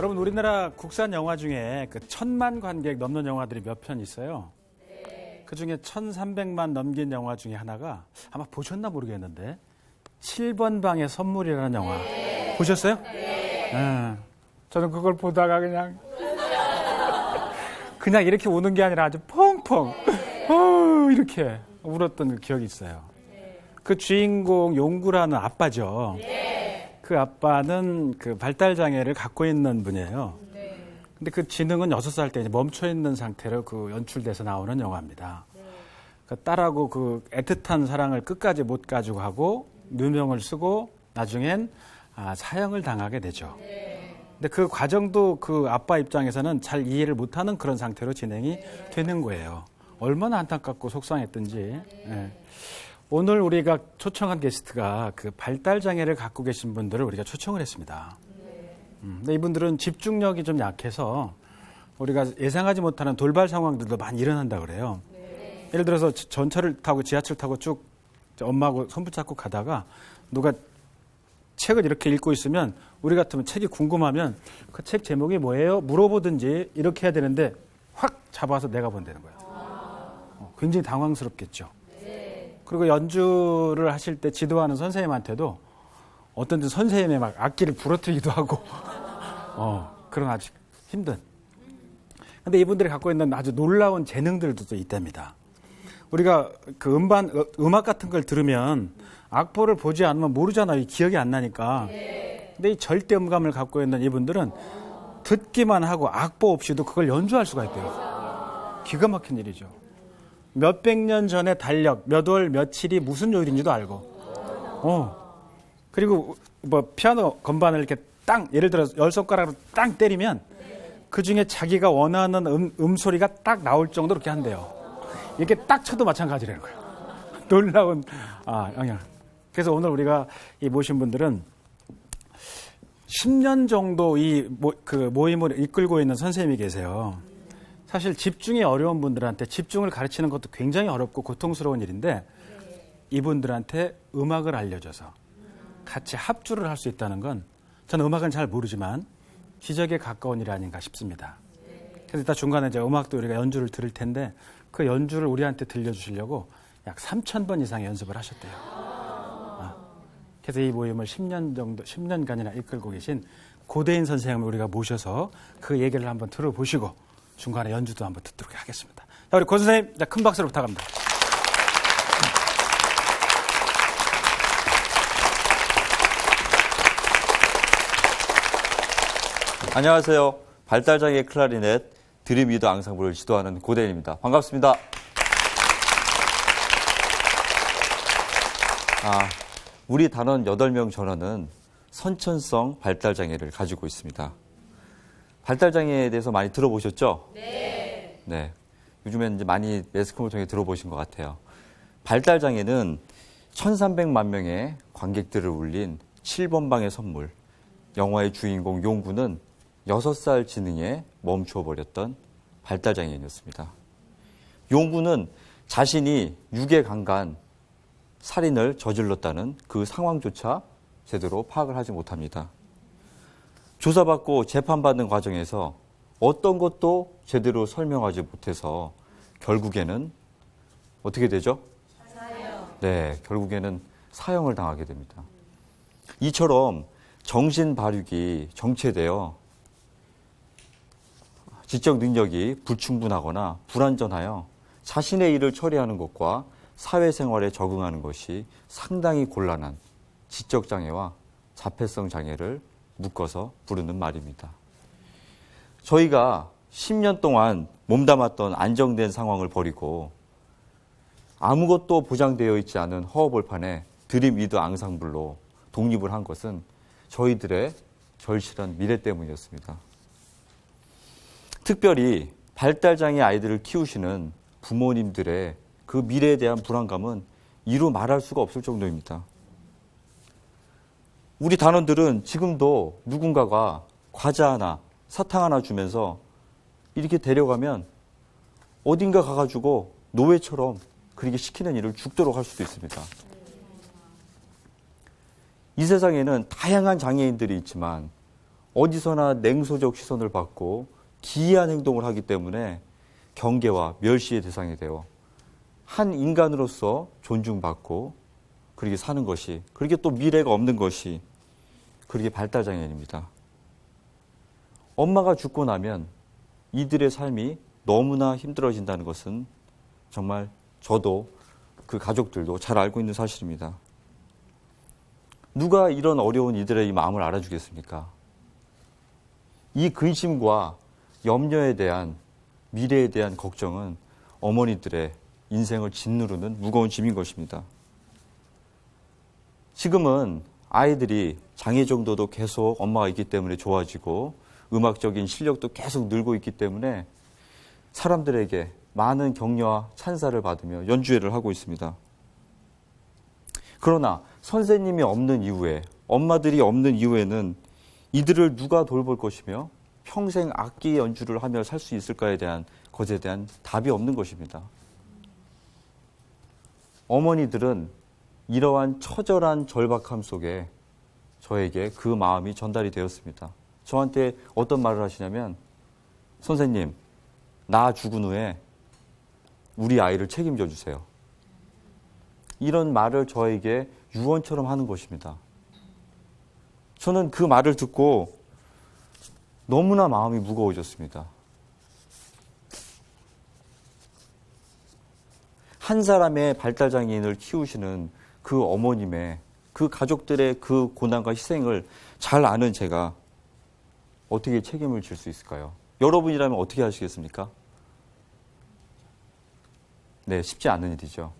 여러분, 우리나라 국산 영화 중에 그 1000만 관객 넘는 영화들이 몇 편 있어요. 그 중에 1300만 넘긴 영화 중에 하나가 아마 보셨나 모르겠는데 7번 방의 선물이라는 영화 보셨어요? 네. 저는 그걸 보다가 그냥 이렇게 우는 게 아니라 아주 펑펑 이렇게 울었던 기억이 있어요. 그 주인공 용구라는 아빠죠. 그 아빠는 그 발달 장애를 갖고 있는 분이에요. 근데 그 지능은 6살 때 이제 멈춰 있는 상태로 그 연출돼서 나오는 영화입니다. 그 딸하고 그 애틋한 사랑을 끝까지 못 가지고 하고 누명을 쓰고 나중엔 사형을 당하게 되죠. 근데 그 과정도 그 아빠 입장에서는 잘 이해를 못하는 그런 상태로 진행이 되는 거예요. 얼마나 안타깝고 속상했던지. 예. 오늘 우리가 초청한 게스트가 그 발달 장애를 갖고 계신 분들을 우리가 초청을 했습니다. 근데 이분들은 집중력이 좀 약해서 우리가 예상하지 못하는 돌발 상황들도 많이 일어난다 그래요. 예를 들어서 전철을 타고 지하철 타고 쭉 엄마하고 손 붙잡고 가다가 누가 책을 이렇게 읽고 있으면 우리 같으면 책이 궁금하면 그 책 제목이 뭐예요? 물어보든지 이렇게 해야 되는데 확 잡아서 내가 본다는 거예요. 굉장히 당황스럽겠죠. 그리고 연주를 하실 때 지도하는 선생님한테도 어떤 때 선생님의 막 악기를 부러뜨리기도 하고 그런 아주 힘든. 근데 이분들이 갖고 있는 아주 놀라운 재능들도 또 있답니다. 우리가 그 음악 같은 걸 들으면 악보를 보지 않으면 모르잖아요. 기억이 안 나니까. 근데 이 절대 음감을 갖고 있는 이분들은 듣기만 하고 악보 없이도 그걸 연주할 수가 있대요. 기가 막힌 일이죠. 몇백 년 전의 달력, 몇 월 며칠이 무슨 요일인지도 알고. 그리고 뭐 피아노 건반을 이렇게 땅, 예를 들어서 10손가락으로 땅 때리면 그 중에 자기가 원하는 음소리가 딱 나올 정도로 이렇게 한대요. 이렇게 딱 쳐도 마찬가지라는 거예요. 놀라운 영향. 그래서 오늘 우리가 이 모신 분들은 10년 정도 그 모임을 이끌고 있는 선생님이 계세요. 사실 집중이 어려운 분들한테 집중을 가르치는 것도 굉장히 어렵고 고통스러운 일인데 이분들한테 음악을 알려줘서 같이 합주를 할 수 있다는 건 저는 음악은 잘 모르지만 기적에 가까운 일이 아닌가 싶습니다. 그래서 이따 중간에 이제 음악도 우리가 연주를 들을 텐데 그 연주를 우리한테 들려주시려고 약 3000번 이상의 연습을 하셨대요. 그래서 이 모임을 10년간이나 이끌고 계신 고대인 선생님을 우리가 모셔서 그 얘기를 한번 들어보시고 중간에 연주도 한번 듣도록 하겠습니다. 자, 우리 고 선생님, 큰 박수로 부탁합니다. 안녕하세요. 발달장애 클라리넷 드림위드 앙상블을 지도하는 고대인입니다. 반갑습니다. 우리 단원 8명 전원은 선천성 발달장애를 가지고 있습니다. 발달장애에 대해서 많이 들어보셨죠? 네. 요즘엔 이제 많이 매스컴을 통해 들어보신 것 같아요. 발달장애는 1300만 명의 관객들을 울린 7번 방의 선물. 영화의 주인공 용구는 6살 지능에 멈춰버렸던 발달장애인이었습니다. 용구는 자신이 유괴강간 살인을 저질렀다는 그 상황조차 제대로 파악을 하지 못합니다. 조사받고 재판받는 과정에서 어떤 것도 제대로 설명하지 못해서 결국에는 어떻게 되죠? 사형. 네, 결국에는 사형을 당하게 됩니다. 이처럼 정신 발육이 정체되어 지적 능력이 불충분하거나 불완전하여 자신의 일을 처리하는 것과 사회생활에 적응하는 것이 상당히 곤란한 지적장애와 자폐성 장애를 묶어서 부르는 말입니다. 저희가 10년 동안 몸담았던 안정된 상황을 버리고 아무것도 보장되어 있지 않은 허허벌판에 드림위드 앙상블로 독립을 한 것은 저희들의 절실한 미래 때문이었습니다. 특별히 발달장애 아이들을 키우시는 부모님들의 그 미래에 대한 불안감은 이루 말할 수가 없을 정도입니다. 우리 단원들은 지금도 누군가가 과자 하나, 사탕 하나 주면서 이렇게 데려가면 어딘가 가가지고 노예처럼 그렇게 시키는 일을 죽도록 할 수도 있습니다. 이 세상에는 다양한 장애인들이 있지만 어디서나 냉소적 시선을 받고 기이한 행동을 하기 때문에 경계와 멸시의 대상이 되어 한 인간으로서 존중받고 그렇게 사는 것이, 그렇게 또 미래가 없는 것이 그렇게 발달장애인입니다. 엄마가 죽고 나면 이들의 삶이 너무나 힘들어진다는 것은 정말 저도 그 가족들도 잘 알고 있는 사실입니다. 누가 이런 어려운 이들의 이 마음을 알아주겠습니까? 이 근심과 염려에 대한, 미래에 대한 걱정은 어머니들의 인생을 짓누르는 무거운 짐인 것입니다. 지금은 아이들이 장애 정도도 계속 엄마가 있기 때문에 좋아지고 음악적인 실력도 계속 늘고 있기 때문에 사람들에게 많은 격려와 찬사를 받으며 연주회를 하고 있습니다. 그러나 선생님이 없는 이후에, 엄마들이 없는 이후에는 이들을 누가 돌볼 것이며 평생 악기 연주를 하며 살 수 있을까에 대한 것에 대한 답이 없는 것입니다. 어머니들은 이러한 처절한 절박함 속에 저에게 그 마음이 전달이 되었습니다. 저한테 어떤 말을 하시냐면, 선생님, 나 죽은 후에 우리 아이를 책임져 주세요. 이런 말을 저에게 유언처럼 하는 것입니다. 저는 그 말을 듣고 너무나 마음이 무거워졌습니다. 한 사람의 발달장애인을 키우시는 그 어머님의, 그 가족들의 그 고난과 희생을 잘 아는 제가 어떻게 책임을 질 수 있을까요? 여러분이라면 어떻게 하시겠습니까? 네, 쉽지 않은 일이죠.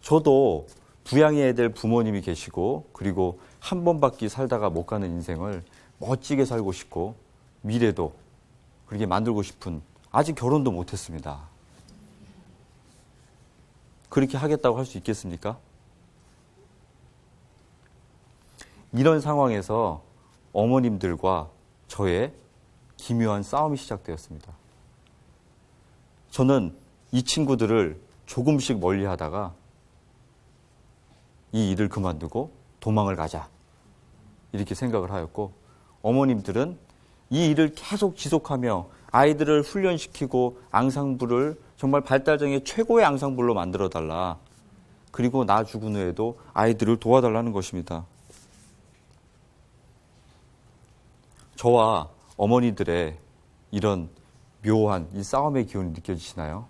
저도 부양해야 될 부모님이 계시고, 그리고 한 번밖에 살다가 못 가는 인생을 멋지게 살고 싶고, 미래도 그렇게 만들고 싶은, 아직 결혼도 못했습니다. 그렇게 하겠다고 할 수 있겠습니까? 이런 상황에서 어머님들과 저의 기묘한 싸움이 시작되었습니다. 저는 이 친구들을 조금씩 멀리 하다가 이 일을 그만두고 도망을 가자, 이렇게 생각을 하였고, 어머님들은 이 일을 계속 지속하며 아이들을 훈련시키고 앙상블을 정말 발달장애 최고의 앙상블로 만들어달라, 그리고 나 죽은 후에도 아이들을 도와달라는 것입니다. 저와 어머니들의 이런 묘한 이 싸움의 기운이 느껴지시나요?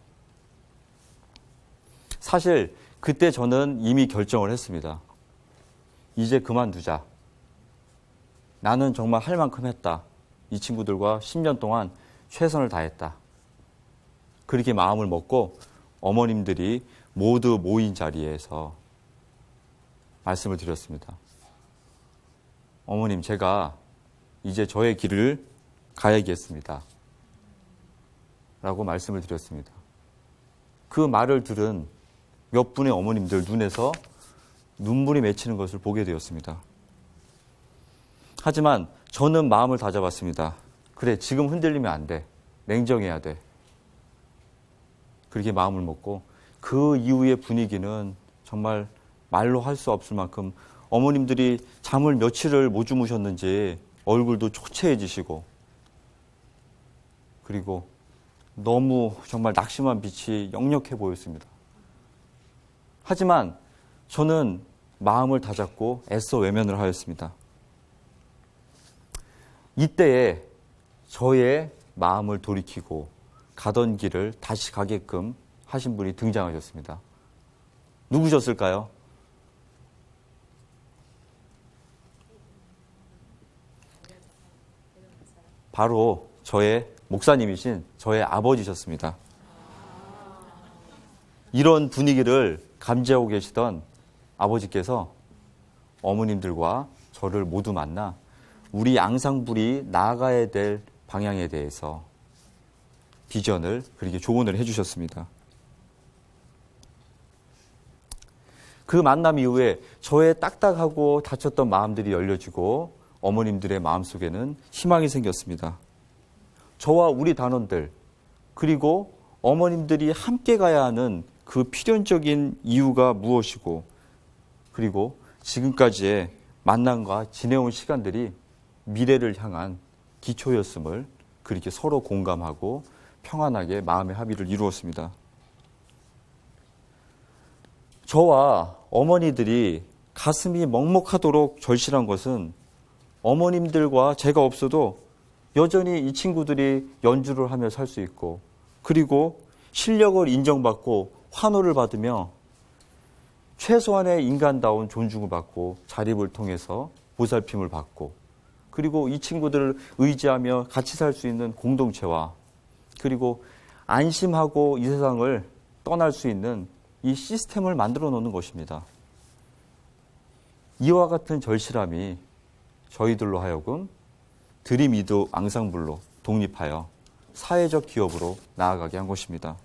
사실 그때 저는 이미 결정을 했습니다. 이제 그만두자. 나는 정말 할 만큼 했다. 이 친구들과 10년 동안 최선을 다했다. 그렇게 마음을 먹고 어머님들이 모두 모인 자리에서 말씀을 드렸습니다. 어머님, 제가 이제 저의 길을 가야겠습니다. 라고 말씀을 드렸습니다. 그 말을 들은 몇 분의 어머님들 눈에서 눈물이 맺히는 것을 보게 되었습니다. 하지만 저는 마음을 다잡았습니다. 그래, 지금 흔들리면 안 돼. 냉정해야 돼. 그렇게 마음을 먹고, 그 이후의 분위기는 정말 말로 할 수 없을 만큼 어머님들이 잠을 며칠을 못 주무셨는지 얼굴도 초췌해지시고, 그리고 너무 정말 낙심한 빛이 역력해 보였습니다. 하지만 저는 마음을 다잡고 애써 외면을 하였습니다. 이때에 저의 마음을 돌이키고 가던 길을 다시 가게끔 하신 분이 등장하셨습니다. 누구셨을까요? 바로 저의 목사님이신 저의 아버지셨습니다. 이런 분위기를 감지하고 계시던 아버지께서 어머님들과 저를 모두 만나 우리 앙상블이 나아가야 될 방향에 대해서 비전을, 그렇게 조언을 해주셨습니다. 그 만남 이후에 저의 딱딱하고 다쳤던 마음들이 열려지고 어머님들의 마음속에는 희망이 생겼습니다. 저와 우리 단원들, 그리고 어머님들이 함께 가야 하는 그 필연적인 이유가 무엇이고, 그리고 지금까지의 만남과 지내온 시간들이 미래를 향한 기초였음을 그렇게 서로 공감하고 평안하게 마음의 합의를 이루었습니다. 저와 어머니들이 가슴이 먹먹하도록 절실한 것은 어머님들과 제가 없어도 여전히 이 친구들이 연주를 하며 살 수 있고, 그리고 실력을 인정받고 환호를 받으며 최소한의 인간다운 존중을 받고 자립을 통해서 보살핌을 받고, 그리고 이 친구들을 의지하며 같이 살 수 있는 공동체와, 그리고 안심하고 이 세상을 떠날 수 있는 이 시스템을 만들어 놓는 것입니다. 이와 같은 절실함이 저희들로 하여금 드림이드 앙상블로 독립하여 사회적 기업으로 나아가게 한 것입니다.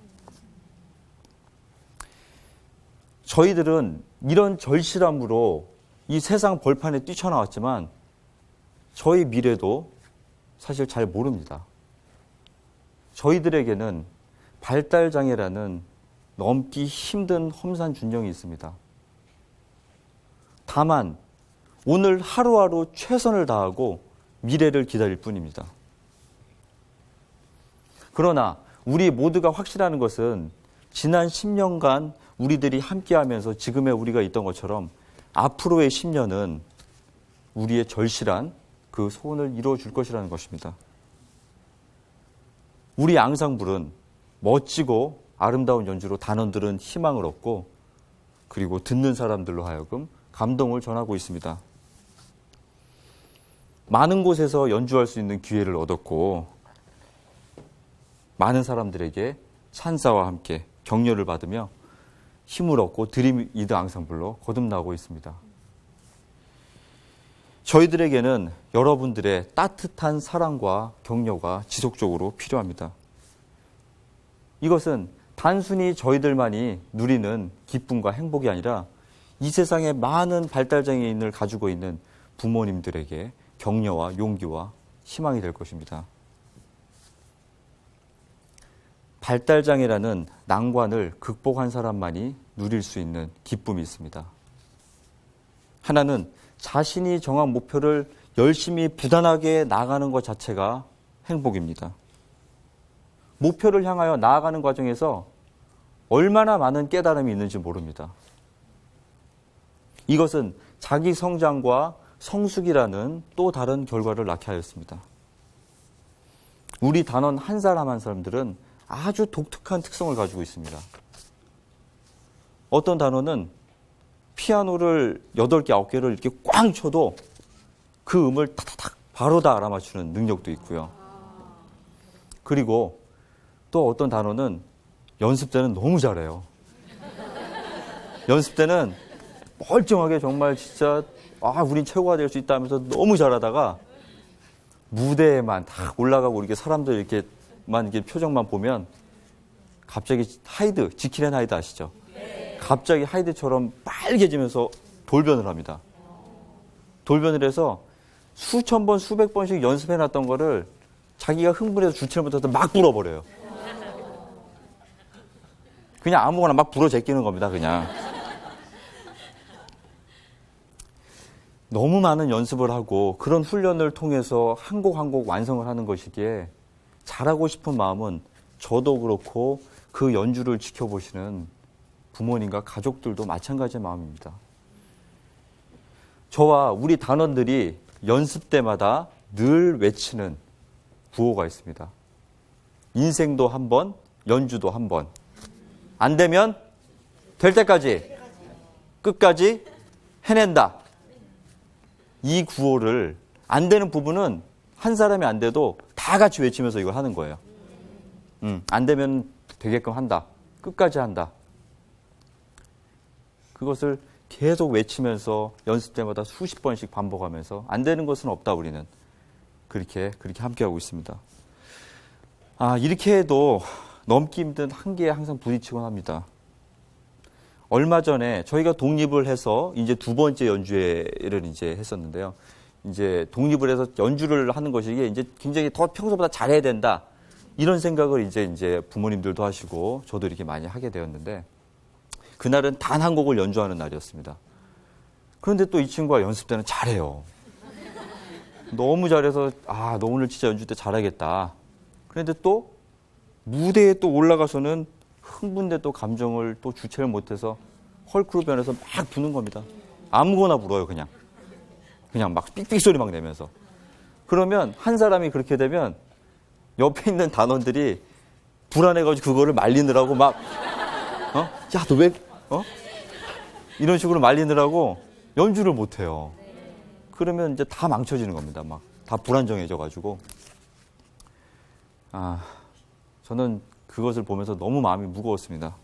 저희들은 이런 절실함으로 이 세상 벌판에 뛰쳐나왔지만 저희 미래도 사실 잘 모릅니다. 저희들에게는 발달장애라는 넘기 힘든 험산 준영이 있습니다. 다만 오늘 하루하루 최선을 다하고 미래를 기다릴 뿐입니다. 그러나 우리 모두가 확실한 것은 지난 10년간 우리들이 함께하면서 지금의 우리가 있던 것처럼 앞으로의 10년은 우리의 절실한 그 소원을 이루어줄 것이라는 것입니다. 우리 앙상블은 멋지고 아름다운 연주로 단원들은 희망을 얻고, 그리고 듣는 사람들로 하여금 감동을 전하고 있습니다. 많은 곳에서 연주할 수 있는 기회를 얻었고, 많은 사람들에게 찬사와 함께 격려를 받으며 힘을 얻고 드림이드 앙상블로 거듭나고 있습니다. 저희들에게는 여러분들의 따뜻한 사랑과 격려가 지속적으로 필요합니다. 이것은 단순히 저희들만이 누리는 기쁨과 행복이 아니라 이 세상에 많은 발달장애인을 가지고 있는 부모님들에게 격려와 용기와 희망이 될 것입니다. 발달장애라는 난관을 극복한 사람만이 누릴 수 있는 기쁨이 있습니다. 하나는 자신이 정한 목표를 열심히 부단하게 나아가는 것 자체가 행복입니다. 목표를 향하여 나아가는 과정에서 얼마나 많은 깨달음이 있는지 모릅니다. 이것은 자기 성장과 성숙이라는 또 다른 결과를 낳게 하였습니다. 우리 단원 한 사람 한 사람들은 아주 독특한 특성을 가지고 있습니다. 어떤 단원은 피아노를 8개, 9개를 이렇게 꽝 쳐도 그 음을 타타닥 바로 다 알아맞추는 능력도 있고요. 그리고 또 어떤 단원은 연습 때는 너무 잘해요. 연습 때는 멀쩡하게 정말 진짜 우린 최고가 될 수 있다 하면서 너무 잘하다가 무대에만 딱 올라가고 이렇게 사람들 이렇게만 이렇게 표정만 보면 갑자기 지킬 앤 하이드 아시죠? 갑자기 하이드처럼 빨개지면서 돌변을 합니다. 돌변을 해서 수천 번, 수백 번씩 연습해놨던 거를 자기가 흥분해서 주체를 못해서 막 불어버려요. 그냥 아무거나 막 불어 제끼는 겁니다, 그냥. 너무 많은 연습을 하고 그런 훈련을 통해서 한 곡 한 곡 완성을 하는 것이기에 잘하고 싶은 마음은 저도 그렇고 그 연주를 지켜보시는 부모님과 가족들도 마찬가지의 마음입니다. 저와 우리 단원들이 연습 때마다 늘 외치는 구호가 있습니다. 인생도 한 번, 연주도 한 번. 안 되면 될 때까지, 끝까지 해낸다. 이 구호를 안 되는 부분은 한 사람이 안 돼도 다 같이 외치면서 이걸 하는 거예요. 안 되면 되게끔 한다. 끝까지 한다. 그것을 계속 외치면서 연습 때마다 수십 번씩 반복하면서 안 되는 것은 없다 우리는. 그렇게 함께하고 있습니다. 이렇게 해도 넘기 힘든 한계에 항상 부딪히곤 합니다. 얼마 전에 저희가 독립을 해서 이제 두 번째 연주회를 이제 했었는데요. 이제 독립을 해서 연주를 하는 것이 이제 굉장히 더 평소보다 잘해야 된다. 이런 생각을 이제 부모님들도 하시고 저도 이렇게 많이 하게 되었는데 그날은 단 한 곡을 연주하는 날이었습니다. 그런데 또 이 친구가 연습 때는 잘해요. 너무 잘해서 너 오늘 진짜 연주 때 잘하겠다. 그런데 또 무대에 또 올라가서는 흥분돼 또 감정을 또 주체를 못해서 헐크로 변해서 막 부는 겁니다. 아무거나 불어요, 그냥 막 삑삑 소리 막 내면서. 그러면 한 사람이 그렇게 되면 옆에 있는 단원들이 불안해가지고 그거를 말리느라고 막 야, 너 왜 이런 식으로 말리느라고 연주를 못해요. 그러면 이제 다 망쳐지는 겁니다. 막 다 불안정해져가지고. 저는 그것을 보면서 너무 마음이 무거웠습니다.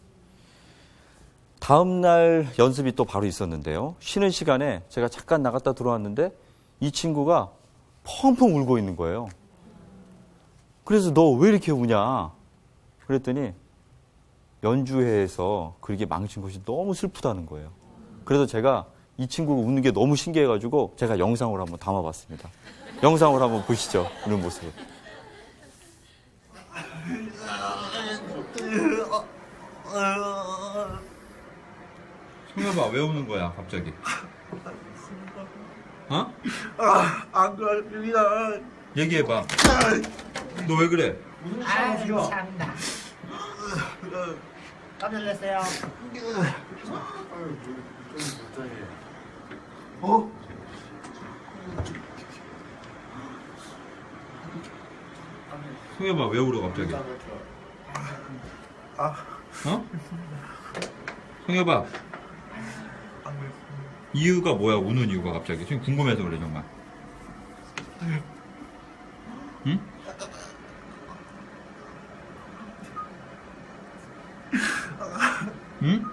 다음 날 연습이 또 바로 있었는데요. 쉬는 시간에 제가 잠깐 나갔다 들어왔는데 이 친구가 펑펑 울고 있는 거예요. 그래서 너 왜 이렇게 우냐? 그랬더니 연주회에서 그렇게 망친 것이 너무 슬프다는 거예요. 그래서 제가 이 친구가 우는 게 너무 신기해가지고 제가 영상으로 한번 담아봤습니다. 영상으로 한번 보시죠. 우는 모습을. 성엽아, 왜 우는 거야, 갑자기? 안 그럽니다. 얘기해봐. 너 왜 그래? 아유, 참나. 깜짝 놀랐어요. 성엽아, 왜 울어, 갑자기? 성엽아, 이유가 뭐야, 우는 이유가 갑자기? 지금 궁금해서 그래, 정말. 응? 응?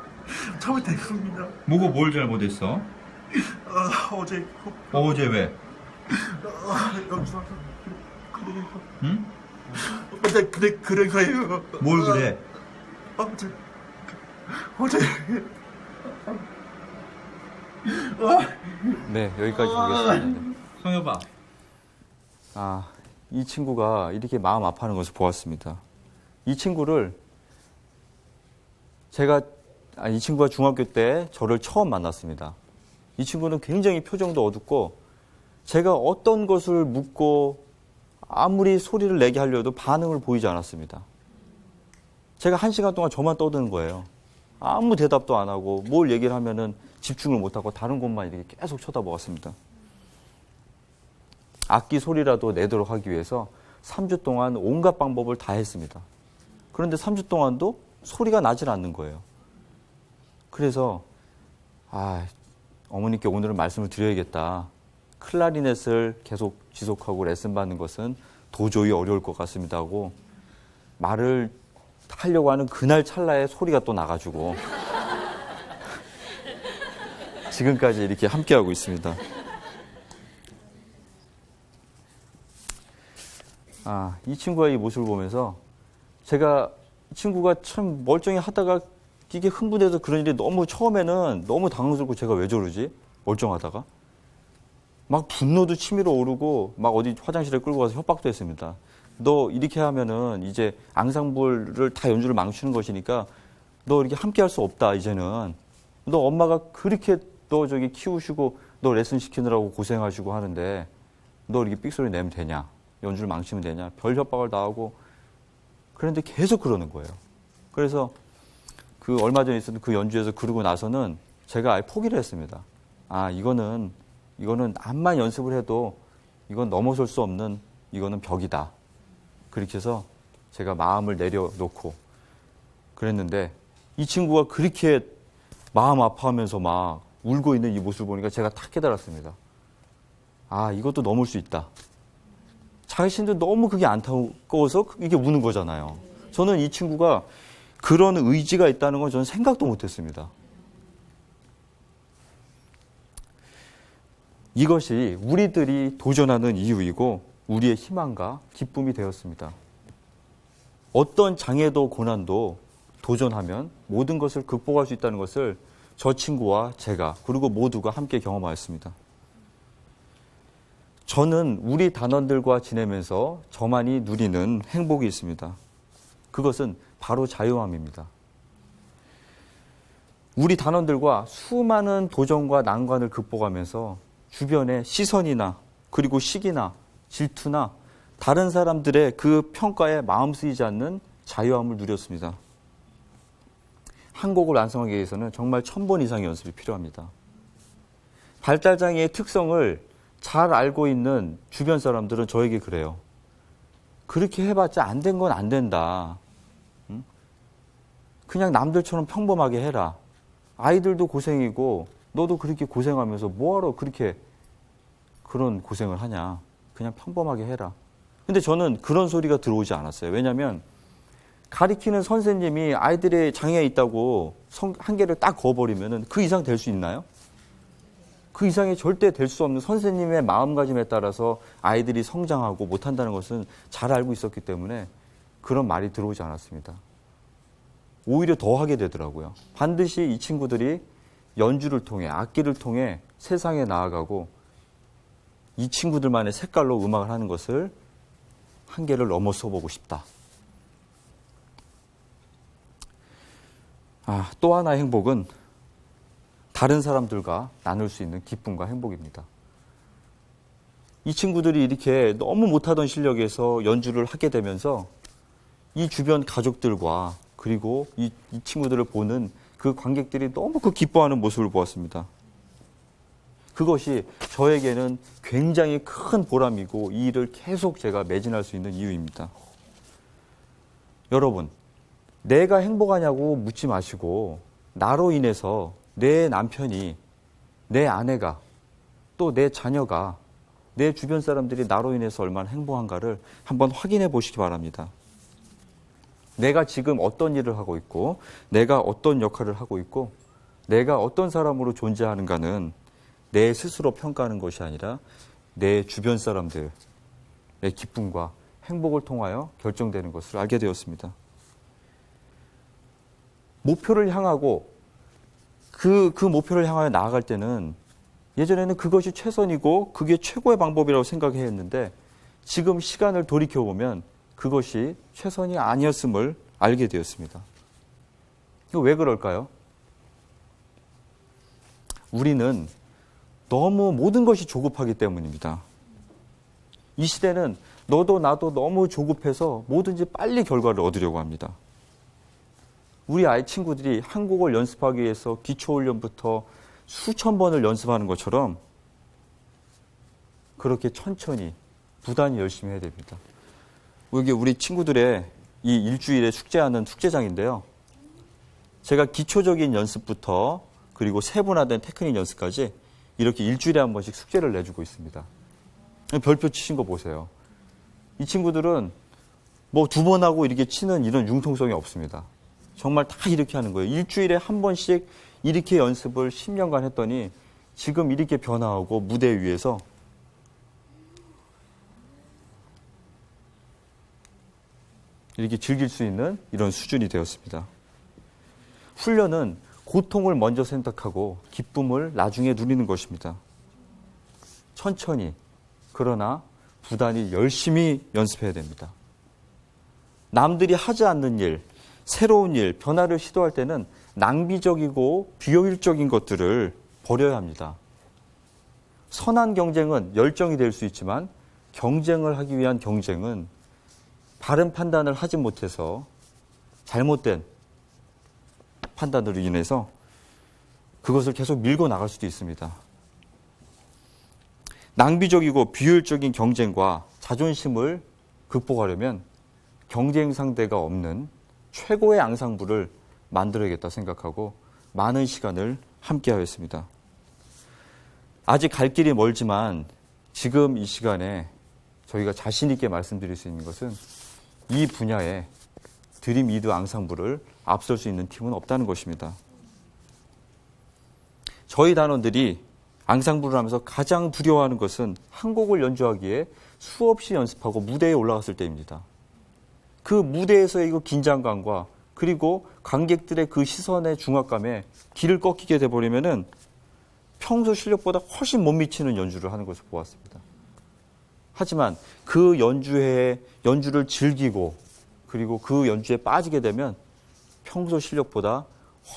잘못했습니다. 뭐고 뭘 잘못했어? 어제 어제 왜? 연주하서 응? 그래 거예요. 뭘 그래? 어제 네, 여기까지 보겠습니다. 네. 성엽아, 이 친구가 이렇게 마음 아파하는 것을 보았습니다. 이 친구를 이 친구가 중학교 때 저를 처음 만났습니다. 이 친구는 굉장히 표정도 어둡고 제가 어떤 것을 묻고 아무리 소리를 내게 하려도 반응을 보이지 않았습니다. 제가 1시간 동안 저만 떠드는 거예요. 아무 대답도 안 하고 뭘 얘기를 하면은 집중을 못하고 다른 곳만 이렇게 계속 쳐다보았습니다. 악기 소리라도 내도록 하기 위해서 3주 동안 온갖 방법을 다 했습니다. 그런데 3주 동안도 소리가 나질 않는 거예요. 그래서 어머니께 오늘은 말씀을 드려야겠다. 클라리넷을 계속 지속하고 레슨 받는 것은 도저히 어려울 것 같습니다 하고 말을 하려고 하는 그날 찰나에 소리가 또 나가지고 지금까지 이렇게 함께하고 있습니다. 이 친구의 이 모습을 보면서 제가 이 친구가 참 멀쩡히 하다가 이게 흥분해서 그런 일이 처음에는 너무 당황스럽고 제가 왜 저러지? 멀쩡하다가. 막 분노도 치밀어 오르고 막 어디 화장실에 끌고 가서 협박도 했습니다. 너 이렇게 하면은 이제 앙상블을 다 연주를 망치는 것이니까 너 이렇게 함께 할 수 없다, 이제는. 너 엄마가 그렇게 너 저기 키우시고 너 레슨 시키느라고 고생하시고 하는데 너 이렇게 삑소리 내면 되냐? 연주를 망치면 되냐? 별 협박을 다 하고 그런데 계속 그러는 거예요. 그래서 그 얼마 전에 있었던 그 연주에서 그러고 나서는 제가 아예 포기를 했습니다. 이거는 암만 연습을 해도 이건 넘어설 수 없는 이거는 벽이다. 그렇게 해서 제가 마음을 내려놓고 그랬는데 이 친구가 그렇게 마음 아파하면서 막 울고 있는 이 모습을 보니까 제가 탁 깨달았습니다. 이것도 넘을 수 있다. 자신도 너무 그게 안타까워서 이게 우는 거잖아요. 저는 이 친구가 그런 의지가 있다는 건 저는 생각도 못했습니다. 이것이 우리들이 도전하는 이유이고 우리의 희망과 기쁨이 되었습니다. 어떤 장애도 고난도 도전하면 모든 것을 극복할 수 있다는 것을 저 친구와 제가 그리고 모두가 함께 경험하였습니다. 저는 우리 단원들과 지내면서 저만이 누리는 행복이 있습니다. 그것은 바로 자유함입니다. 우리 단원들과 수많은 도전과 난관을 극복하면서 주변의 시선이나 그리고 시기나 질투나 다른 사람들의 그 평가에 마음 쓰이지 않는 자유함을 누렸습니다. 한 곡을 완성하기 위해서는 정말 1000번 이상의 연습이 필요합니다. 발달장애의 특성을 잘 알고 있는 주변 사람들은 저에게 그래요. 그렇게 해봤자 안 된 건 안 된다. 그냥 남들처럼 평범하게 해라. 아이들도 고생이고 너도 그렇게 고생하면서 뭐하러 그렇게 그런 고생을 하냐. 그냥 평범하게 해라. 근데 저는 그런 소리가 들어오지 않았어요. 왜냐하면 가리키는 선생님이 아이들의 장애가 있다고 한계를 딱 그어버리면 그 이상 될 수 있나요? 그 이상이 절대 될 수 없는 선생님의 마음가짐에 따라서 아이들이 성장하고 못한다는 것은 잘 알고 있었기 때문에 그런 말이 들어오지 않았습니다. 오히려 더 하게 되더라고요. 반드시 이 친구들이 연주를 통해, 악기를 통해 세상에 나아가고 이 친구들만의 색깔로 음악을 하는 것을 한계를 넘어서 보고 싶다. 또 하나의 행복은 다른 사람들과 나눌 수 있는 기쁨과 행복입니다. 이 친구들이 이렇게 너무 못하던 실력에서 연주를 하게 되면서 이 주변 가족들과 그리고 이 친구들을 보는 그 관객들이 너무 그 기뻐하는 모습을 보았습니다. 그것이 저에게는 굉장히 큰 보람이고 이 일을 계속 제가 매진할 수 있는 이유입니다. 여러분, 내가 행복하냐고 묻지 마시고 나로 인해서 내 남편이, 내 아내가, 또 내 자녀가, 내 주변 사람들이 나로 인해서 얼마나 행복한가를 한번 확인해 보시기 바랍니다. 내가 지금 어떤 일을 하고 있고, 내가 어떤 역할을 하고 있고, 내가 어떤 사람으로 존재하는가는 내 스스로 평가하는 것이 아니라 내 주변 사람들의 기쁨과 행복을 통하여 결정되는 것을 알게 되었습니다. 목표를 향하고 그 목표를 향하여 나아갈 때는 예전에는 그것이 최선이고 그게 최고의 방법이라고 생각해야 했는데 지금 시간을 돌이켜보면 그것이 최선이 아니었음을 알게 되었습니다. 이거 왜 그럴까요? 우리는 너무 모든 것이 조급하기 때문입니다. 이 시대는 너도 나도 너무 조급해서 뭐든지 빨리 결과를 얻으려고 합니다. 우리 아이 친구들이 한국어를 연습하기 위해서 기초훈련부터 수천 번을 연습하는 것처럼 그렇게 천천히 부단히 열심히 해야 됩니다. 여기 우리 친구들의 이 일주일에 숙제하는 숙제장인데요. 제가 기초적인 연습부터 그리고 세분화된 테크닉 연습까지 이렇게 일주일에 한 번씩 숙제를 내주고 있습니다. 별표 치신 거 보세요. 이 친구들은 뭐 2번 하고 이렇게 치는 이런 융통성이 없습니다. 정말 다 이렇게 하는 거예요. 일주일에 한 번씩 이렇게 연습을 10년간 했더니 지금 이렇게 변화하고 무대 위에서 이렇게 즐길 수 있는 이런 수준이 되었습니다. 훈련은 고통을 먼저 선택하고 기쁨을 나중에 누리는 것입니다. 천천히 그러나 부단히 열심히 연습해야 됩니다. 남들이 하지 않는 일, 새로운 일, 변화를 시도할 때는 낭비적이고 비효율적인 것들을 버려야 합니다. 선한 경쟁은 열정이 될 수 있지만 경쟁을 하기 위한 경쟁은 바른 판단을 하지 못해서 잘못된 판단으로 인해서 그것을 계속 밀고 나갈 수도 있습니다. 낭비적이고 비효율적인 경쟁과 자존심을 극복하려면 경쟁 상대가 없는 최고의 앙상블을 만들어야겠다 생각하고 많은 시간을 함께 하였습니다. 아직 갈 길이 멀지만 지금 이 시간에 저희가 자신 있게 말씀드릴 수 있는 것은 이 분야에 드림 이드 앙상블을 앞설 수 있는 팀은 없다는 것입니다. 저희 단원들이 앙상블을 하면서 가장 두려워하는 것은 한 곡을 연주하기에 수없이 연습하고 무대에 올라갔을 때입니다. 그 무대에서의 그 긴장감과 그리고 관객들의 그 시선의 중압감에 길을 꺾이게 돼버리면은 평소 실력보다 훨씬 못 미치는 연주를 하는 것을 보았습니다. 하지만 그 연주를 즐기고 그리고 그 연주에 빠지게 되면 평소 실력보다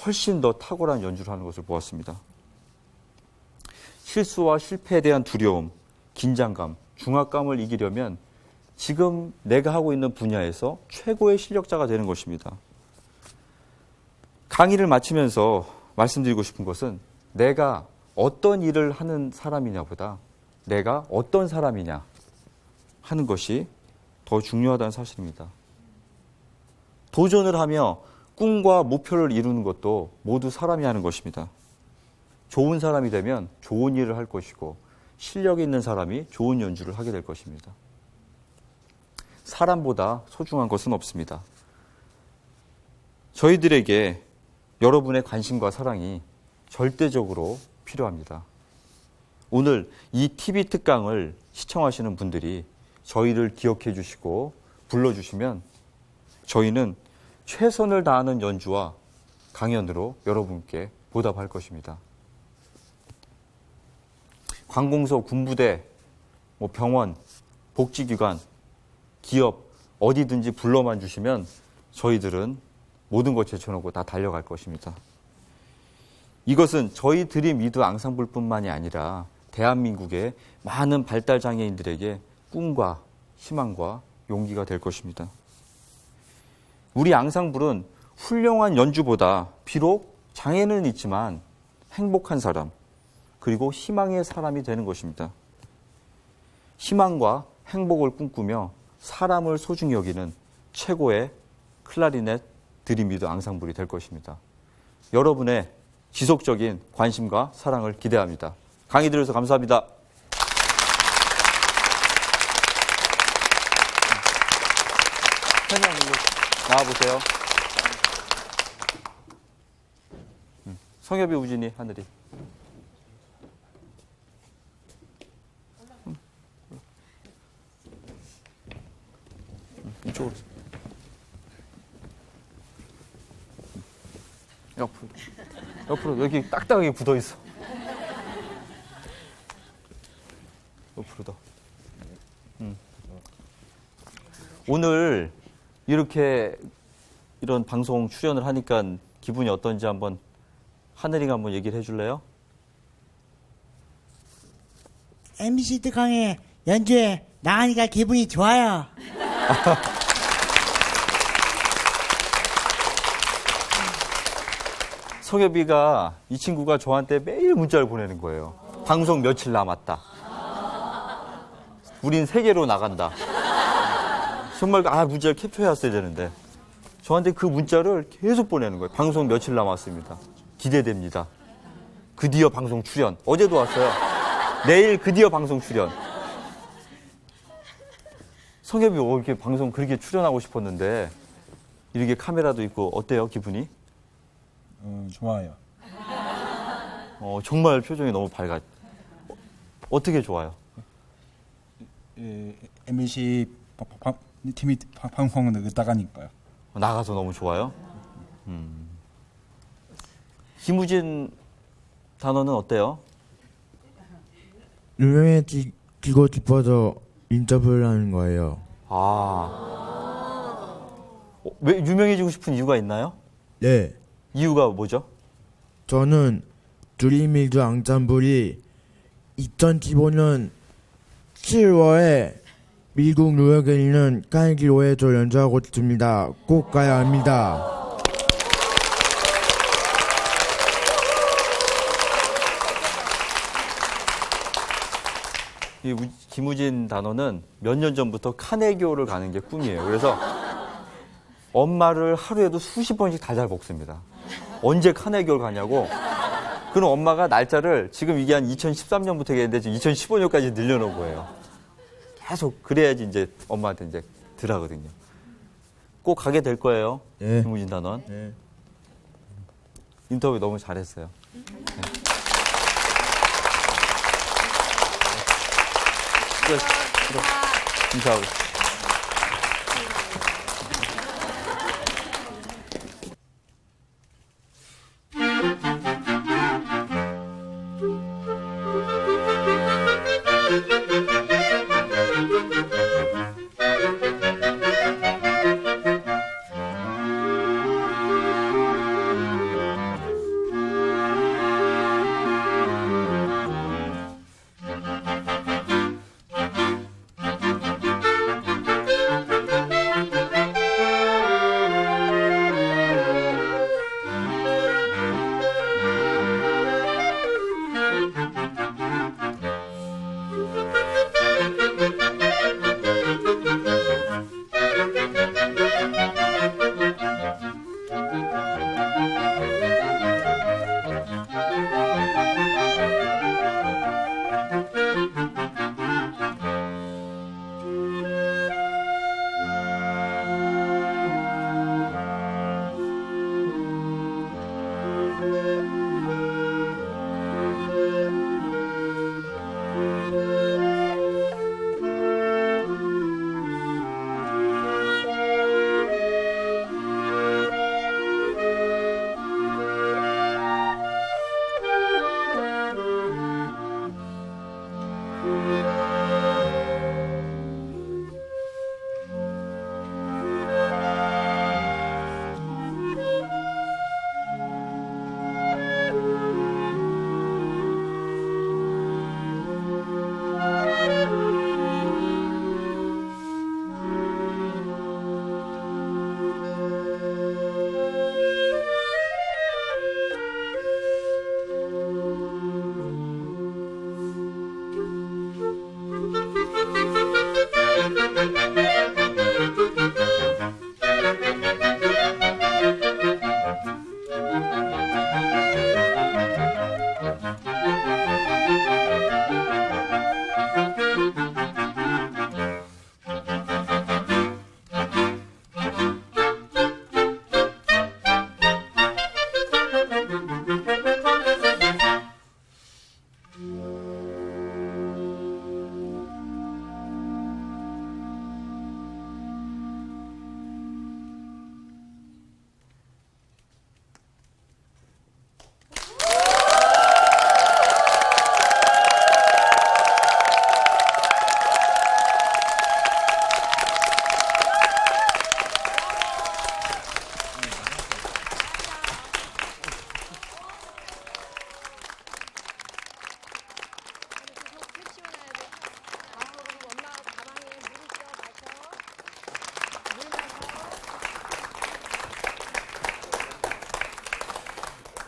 훨씬 더 탁월한 연주를 하는 것을 보았습니다. 실수와 실패에 대한 두려움, 긴장감, 중압감을 이기려면 지금 내가 하고 있는 분야에서 최고의 실력자가 되는 것입니다. 강의를 마치면서 말씀드리고 싶은 것은 내가 어떤 일을 하는 사람이냐보다 내가 어떤 사람이냐 하는 것이 더 중요하다는 사실입니다. 도전을 하며 꿈과 목표를 이루는 것도 모두 사람이 하는 것입니다. 좋은 사람이 되면 좋은 일을 할 것이고 실력이 있는 사람이 좋은 연주를 하게 될 것입니다. 사람보다 소중한 것은 없습니다. 저희들에게 여러분의 관심과 사랑이 절대적으로 필요합니다. 오늘 이 TV 특강을 시청하시는 분들이 저희를 기억해 주시고 불러주시면 저희는 최선을 다하는 연주와 강연으로 여러분께 보답할 것입니다. 관공서, 군부대, 병원, 복지기관, 기업 어디든지 불러만 주시면 저희들은 모든 것 제쳐놓고 다 달려갈 것입니다. 이것은 저희 드림 리드 앙상블뿐만이 아니라 대한민국의 많은 발달 장애인들에게 꿈과 희망과 용기가 될 것입니다. 우리 앙상블은 훌륭한 연주보다 비록 장애는 있지만 행복한 사람, 그리고 희망의 사람이 되는 것입니다. 희망과 행복을 꿈꾸며 사람을 소중히 여기는 최고의 클라리넷 드림 리드 앙상블이 될 것입니다. 여러분의 지속적인 관심과 사랑을 기대합니다. 강의 들어주셔서 감사합니다. 회장님 나와보세요. 성엽이, 우진이, 하늘이. 이쪽으로. 옆으로 여기 딱딱하게 굳어 있어. 옆으로 더. 오늘 이렇게 이런 방송 출연을 하니까 기분이 어떤지 한번 하늘이가 한번 얘기를 해줄래요? MBC 특강에 연주에 나가니까 기분이 좋아요. 성엽이가 이 친구가 저한테 매일 문자를 보내는 거예요. 방송 며칠 남았다. 우린 세계로 나간다. 정말 문자를 캡처해왔어야 되는데 저한테 그 문자를 계속 보내는 거예요. 방송 며칠 남았습니다. 기대됩니다. 드디어 방송 출연. 어제도 왔어요. 내일 드디어 방송 출연. 성엽이 이렇게 방송 그렇게 출연하고 싶었는데 이렇게 카메라도 있고 어때요, 기분이? 좋아요. 정말 표정이 너무 밝아. 어떻게 좋아요? MBC TV 방송을 나가니까요. 나가서 너무 좋아요? 김우진 단원은 어때요? 유명해지고 싶어서 인터뷰를 하는 거예요. 왜 유명해지고 싶은 이유가 있나요? 네. 이유가 뭐죠? 저는 드림 리드 앙상블이 2015년 7월에 미국 뉴욕에 있는 카네기로에서 연주하고 있습니다. 꼭 가야 합니다. 이 김우진 단원은 몇 년 전부터 카네기호를 가는 게 꿈이에요. 그래서 엄마를 하루에도 수십 번씩 달달 볶습니다. 언제 카네기호를 가냐고. 그럼 엄마가 날짜를 지금 이게 한 2013년부터 얘기했는데 지금 2015년까지 늘려놓은 거예요. 계속 그래야지 이제 엄마한테 이제 들하거든요. 꼭 가게 될 거예요. 네. 김우진 단원. 네. 인터뷰 너무 잘했어요. 네. 인사하고.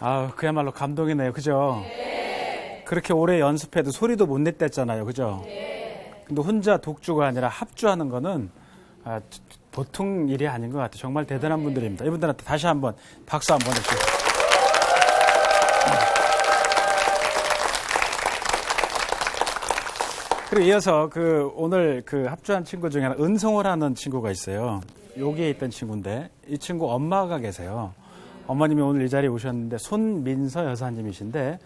아, 그야말로 감동이네요. 그죠? 그렇게 오래 연습해도 소리도 못 냈댔잖아요. 그죠? 근데 혼자 독주가 아니라 합주하는 거는 보통 일이 아닌 것 같아요. 정말 대단한 분들입니다. 이분들한테 다시 한번 박수 한번 해주세요. 그리고 이어서 오늘 합주한 친구 중에 하나 은성호라는 친구가 있어요. 여기에 있던 친구인데 이 친구 엄마가 계세요. 어머님이 오늘 이 자리에 오셨는데 손민서 여사님이신데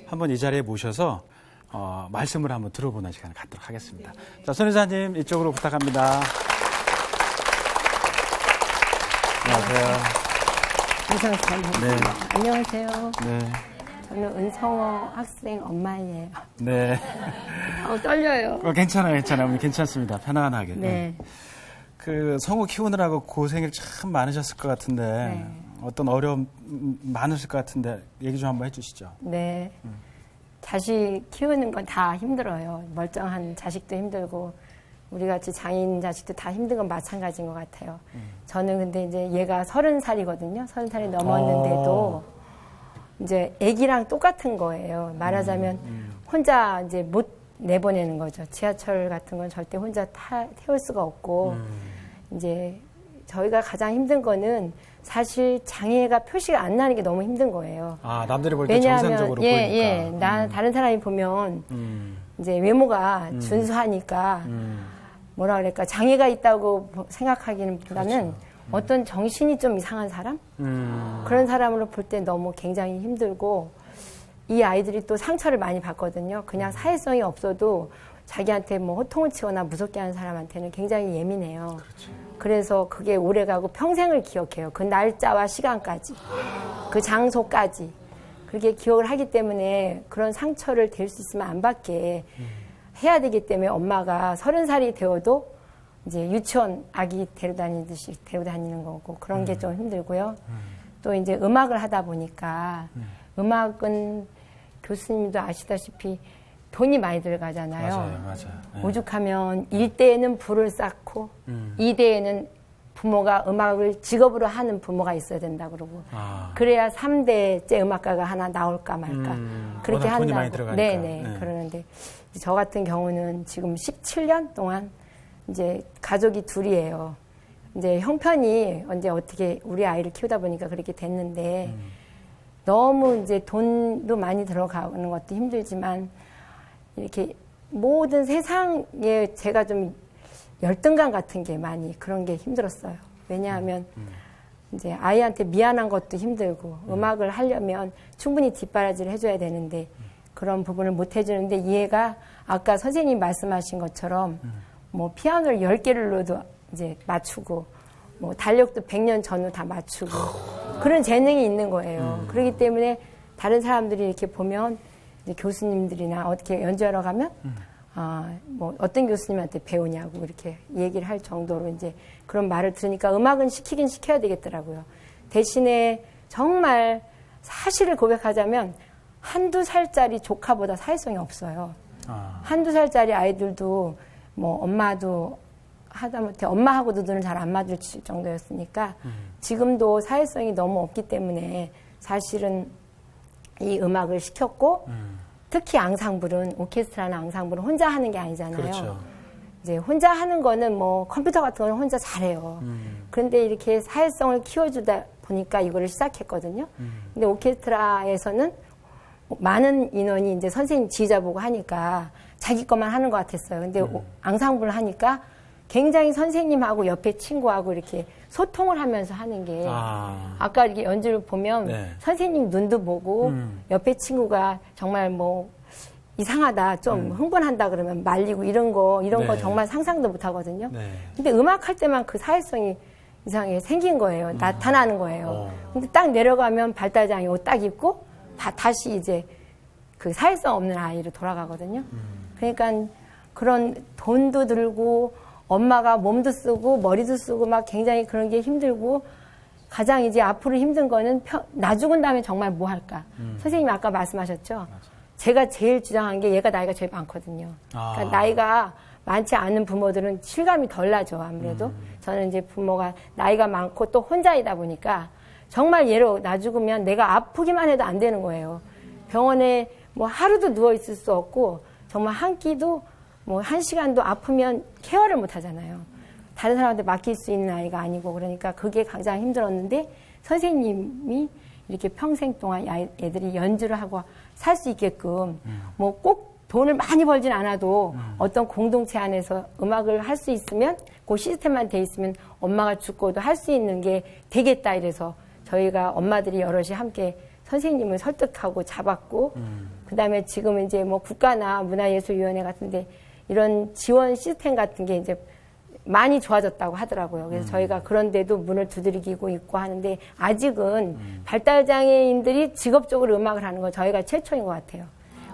한번 이 자리에 모셔서 말씀을 한번 들어보는 시간을 갖도록 하겠습니다. 자, 손 여사님 이쪽으로 부탁합니다. 안녕하세요. 은성사님. 네. 안녕하세요. 네. 저는 은성호 학생 엄마예요. 네. 떨려요. 괜찮아요. 어머니 괜찮습니다. 편안하게. 네. 성우 키우느라고 고생이 참 많으셨을 것 같은데 네. 어떤 어려움 많으실 것 같은데 얘기 좀 한번 해주시죠. 네. 자식 키우는 건 다 힘들어요. 멀쩡한 자식도 힘들고 우리 같이 장애인 자식도 다 힘든 건 마찬가지인 것 같아요. 저는 근데 이제 얘가 30살이거든요. 30살이 넘었는데도 이제 아기랑 똑같은 거예요. 말하자면 혼자 이제 못 내보내는 거죠. 지하철 같은 건 절대 혼자 태울 수가 없고 이제 저희가 가장 힘든 거는 사실 장애가 표시가 안 나는 게 너무 힘든 거예요. 아, 남들이 볼 때 정상적으로 보이니까. 다른 사람이 보면 이제 외모가 준수하니까 뭐라 그럴까 장애가 있다고 생각하기보다는 어떤 정신이 좀 이상한 사람 그런 사람으로 볼 때 너무 굉장히 힘들고 이 아이들이 또 상처를 많이 받거든요. 그냥 사회성이 없어도 자기한테 뭐 호통을 치거나 무섭게 하는 사람한테는 굉장히 예민해요. 그래서 그게 오래가고 평생을 기억해요. 그 날짜와 시간까지, 그 장소까지 그렇게 기억을 하기 때문에 그런 상처를 댈 수 있으면 안 받게 해야 되기 때문에 엄마가 30살이 되어도 이제 유치원 아기 데려다니듯이 데려다니는 거고 그런 게 좀 힘들고요. 또 이제 음악을 하다 보니까 음악은 교수님도 아시다시피 돈이 많이 들어가잖아요. 맞아요. 네. 오죽하면 1대에는 부를 쌓고 2대에는 부모가 음악을 직업으로 하는 부모가 있어야 된다 그러고 그래야 3대째 음악가가 하나 나올까 말까 그렇게 워낙 돈이 많이 한다고. 들어가니까. 네네. 그러는데 저 같은 경우는 지금 17년 동안 이제 가족이 둘이에요. 이제 형편이 언제 어떻게 우리 아이를 키우다 보니까 그렇게 됐는데 너무 이제 돈도 많이 들어가는 것도 힘들지만 이렇게 모든 세상에 제가 좀 열등감 같은 게 많이 그런 게 힘들었어요. 왜냐하면 이제 아이한테 미안한 것도 힘들고 음악을 하려면 충분히 뒷바라지를 해줘야 되는데 그런 부분을 못 해주는데 얘가 아까 선생님 말씀하신 것처럼 뭐 피아노를 10개를 넣어도 이제 맞추고 뭐 달력도 100년 전후 다 맞추고 그런 재능이 있는 거예요. 그렇기 때문에 다른 사람들이 이렇게 보면 이제 교수님들이나 어떻게 연주하러 가면 뭐 어떤 교수님한테 배우냐고 이렇게 얘기를 할 정도로 이제 그런 말을 들으니까 음악은 시키긴 시켜야 되겠더라고요. 대신에 정말 사실을 고백하자면 한두 살짜리 조카보다 사회성이 없어요. 한두 살짜리 아이들도 뭐 엄마도 하다못해 엄마하고도 눈을 잘 안 마주칠 정도였으니까 지금도 사회성이 너무 없기 때문에 사실은 이 음악을 시켰고 특히 앙상블은 오케스트라나 앙상블은 혼자 하는 게 아니잖아요. 그렇죠. 이제 혼자 하는 거는 뭐 컴퓨터 같은 거는 혼자 잘해요. 그런데 이렇게 사회성을 키워주다 보니까 이거를 시작했거든요. 근데 오케스트라에서는 많은 인원이 이제 선생님 지휘자 보고 하니까 자기 것만 하는 것 같았어요. 근데 앙상블을 하니까 굉장히 선생님하고 옆에 친구하고 이렇게 소통을 하면서 하는 게 아까 이렇게 연주를 보면 네. 선생님 눈도 보고 옆에 친구가 정말 뭐 이상하다 좀 흥분한다 그러면 말리고 이런 거 정말 상상도 못 하거든요. 네. 근데 음악 할 때만 그 사회성이 이상하게 생긴 거예요. 나타나는 거예요. 근데 딱 내려가면 발달장애 옷 딱 입고 다시 이제 그 사회성 없는 아이로 돌아가거든요. 그러니까 그런 돈도 들고 엄마가 몸도 쓰고 머리도 쓰고 막 굉장히 그런 게 힘들고 가장 이제 앞으로 힘든 거는 나 죽은 다음에 정말 뭐 할까. 선생님이 아까 말씀하셨죠. 맞아. 제가 제일 주장한 게 얘가 나이가 제일 많거든요. 그러니까 나이가 많지 않은 부모들은 실감이 덜 나죠. 아무래도 저는 이제 부모가 나이가 많고 또 혼자이다 보니까 정말 얘로 나 죽으면 내가 아프기만 해도 안 되는 거예요. 병원에 뭐 하루도 누워 있을 수 없고 정말 한 끼도 뭐 한 시간도 아프면 케어를 못 하잖아요. 다른 사람한테 맡길 수 있는 아이가 아니고 그러니까 그게 가장 힘들었는데 선생님이 이렇게 평생 동안 애들이 연주를 하고 살 수 있게끔 뭐 꼭 돈을 많이 벌진 않아도 어떤 공동체 안에서 음악을 할 수 있으면 그 시스템만 돼 있으면 엄마가 죽고도 할 수 있는 게 되겠다 이래서 저희가 엄마들이 여럿이 함께 선생님을 설득하고 잡았고 그다음에 지금 이제 뭐 국가나 문화예술위원회 같은데 이런 지원 시스템 같은 게 이제 많이 좋아졌다고 하더라고요. 그래서 저희가 그런데도 문을 두드리고 있고 하는데 아직은 발달장애인들이 직업적으로 음악을 하는 건 저희가 최초인 것 같아요.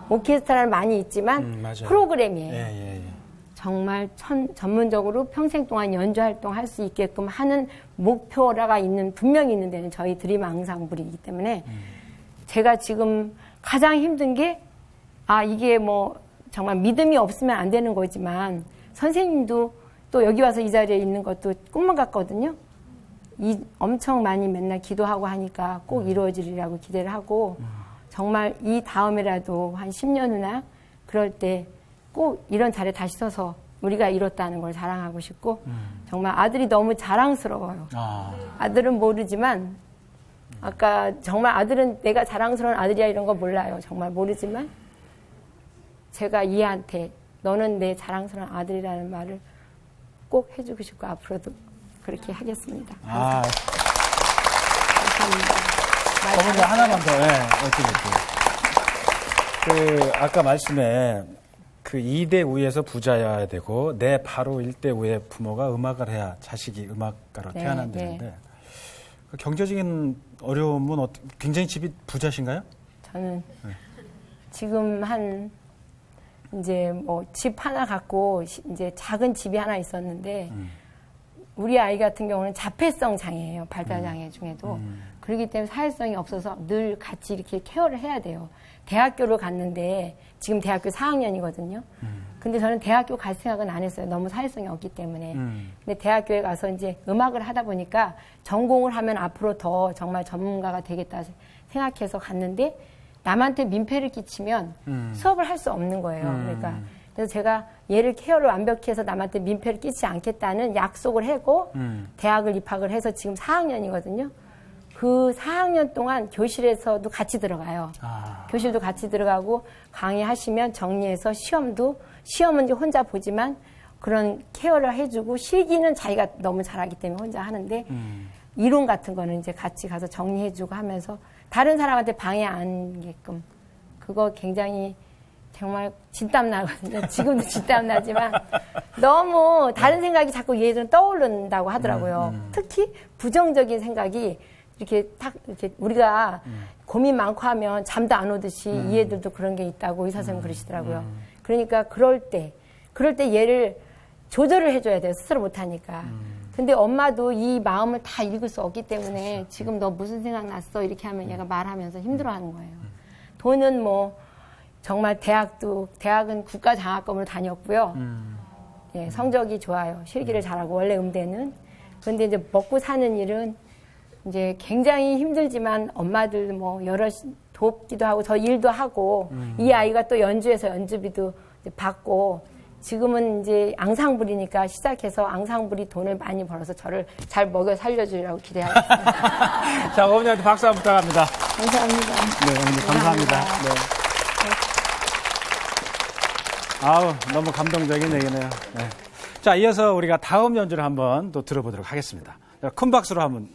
오케스트라는 많이 있지만 맞아요. 프로그램이에요. 예. 정말 전문적으로 평생 동안 연주 활동할 수 있게끔 하는 목표가 분명히 있는 데는 저희 드림 앙상블이기 때문에 제가 지금 가장 힘든 게 이게 뭐 정말 믿음이 없으면 안 되는 거지만 선생님도 또 여기 와서 이 자리에 있는 것도 꿈만 같거든요. 엄청 많이 맨날 기도하고 하니까 꼭 이루어지리라고 기대를 하고 정말 이 다음에라도 한 10년 후나 그럴 때 꼭 이런 자리에 다시 서서 우리가 이뤘다는 걸 자랑하고 싶고 정말 아들이 너무 자랑스러워요. 아들은 모르지만 아까 정말 아들은 내가 자랑스러운 아들이야 이런 거 몰라요. 정말 모르지만 제가 이해한테 너는 내 자랑스러운 아들이라는 말을 꼭 해주고 싶고 앞으로도 그렇게 하겠습니다. 감사합니다. 어머니 하나만 더 여쭤볼게요. 아까 말씀에 그 2대 우에서 부자여야 되고 내 바로 1대 우의 부모가 음악을 해야 자식이 음악가로 태어난다는데 그 경제적인 어려움은 굉장히 집이 부자신가요? 저는 지금 이제 뭐 집 하나 갖고 이제 작은 집이 하나 있었는데 우리 아이 같은 경우는 자폐성 장애예요. 발달 장애 중에도. 그렇기 때문에 사회성이 없어서 늘 같이 이렇게 케어를 해야 돼요. 대학교를 갔는데 지금 대학교 4학년이거든요. 근데 저는 대학교 갈 생각은 안 했어요. 너무 사회성이 없기 때문에. 근데 대학교에 가서 이제 음악을 하다 보니까 전공을 하면 앞으로 더 정말 전문가가 되겠다 생각해서 갔는데 남한테 민폐를 끼치면 수업을 할 수 없는 거예요. 그러니까 그래서 제가 얘를 케어를 완벽히 해서 남한테 민폐를 끼치지 않겠다는 약속을 하고 대학을 입학을 해서 지금 4학년이거든요. 그 4학년 동안 교실에서도 같이 들어가요. 교실도 같이 들어가고 강의하시면 정리해서 시험은 이제 혼자 보지만 그런 케어를 해주고 실기는 자기가 너무 잘하기 때문에 혼자 하는데 이론 같은 거는 이제 같이 가서 정리해주고 하면서 다른 사람한테 방해 안 게끔 그거 굉장히 정말 진땀 나거든요. 지금도 진땀 나지만 너무 다른 생각이 자꾸 얘들은 떠오른다고 하더라고요. 특히 부정적인 생각이 이렇게 우리가 고민 많고 하면 잠도 안 오듯이 이 애들도 그런 게 있다고 의사 선생님 그러시더라고요. 그러니까 그럴 때 얘를 조절을 해줘야 돼요. 스스로 못하니까. 근데 엄마도 이 마음을 다 읽을 수 없기 때문에 지금 너 무슨 생각 났어? 이렇게 하면 얘가 말하면서 힘들어하는 거예요. 돈은 뭐 정말 대학은 국가장학금으로 다녔고요. 예, 성적이 좋아요. 실기를 잘하고 원래 음대는. 그런데 이제 먹고 사는 일은 이제 굉장히 힘들지만 엄마들 뭐 여러 돕기도 하고 저 일도 하고 이 아이가 또 연주해서 연주비도 이제 받고 지금은 이제 앙상블이니까 시작해서 앙상블이 돈을 많이 벌어서 저를 잘 먹여 살려주리라고 기대하겠습니다. 자, 어머니한테 박수 한번 부탁합니다. 감사합니다. 네, 어머니 감사합니다. 네. 아우, 너무 감동적인 얘기네요. 네. 자, 이어서 우리가 다음 연주를 한번 또 들어보도록 하겠습니다. 자, 큰 박수로 한번.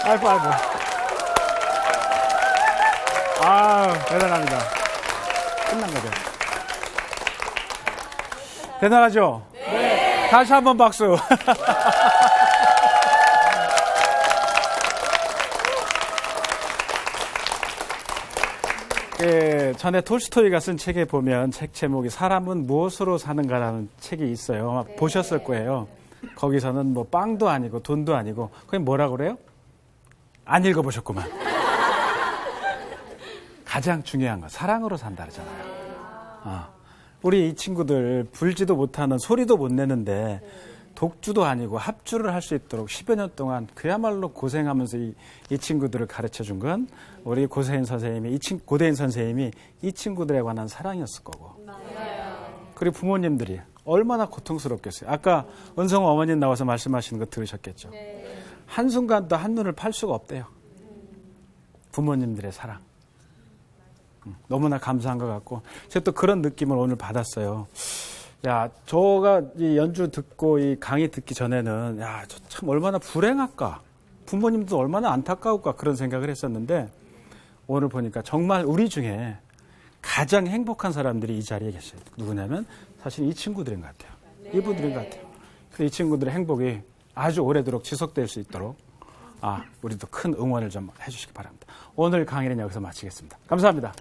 아이고. 아, 대단합니다. 끝난 거죠. 대단하죠? 네. 다시 한번 박수. 전에 톨스토이가 쓴 책에 보면 책 제목이 사람은 무엇으로 사는가라는 책이 있어요. 아마 보셨을 거예요. 거기서는 뭐 빵도 아니고 돈도 아니고 그게 뭐라 그래요? 안 읽어보셨구만. 가장 중요한 건 사랑으로 산다 그러잖아요. 우리 이 친구들 불지도 못하는 소리도 못 내는데 독주도 아니고 합주를 할 수 있도록 10여 년 동안 그야말로 고생하면서 이 친구들을 가르쳐 준 건 우리 고대인 선생님이 이 한국들에 관한 사랑이었을 거고. 그리고 부모님들이 얼마나 고통스럽겠어요. 아까 은성 어머님 나와서 말씀하시는 거 들으셨겠죠. 한순간도 한눈을 팔 수가 없대요. 부모님들의 사랑. 너무나 감사한 것 같고 제가 또 그런 느낌을 오늘 받았어요. 야, 저가 이 연주 듣고 이 강의 듣기 전에는 야, 저 참 얼마나 불행할까. 부모님도 얼마나 안타까울까 그런 생각을 했었는데 오늘 보니까 정말 우리 중에 가장 행복한 사람들이 이 자리에 계셔요. 누구냐면 사실 이 친구들인 것 같아요. 이분들인 것 같아요. 그래서 이 친구들의 행복이 아주 오래도록 지속될 수 있도록 우리도 큰 응원을 좀 해주시기 바랍니다. 오늘 강의는 여기서 마치겠습니다. 감사합니다.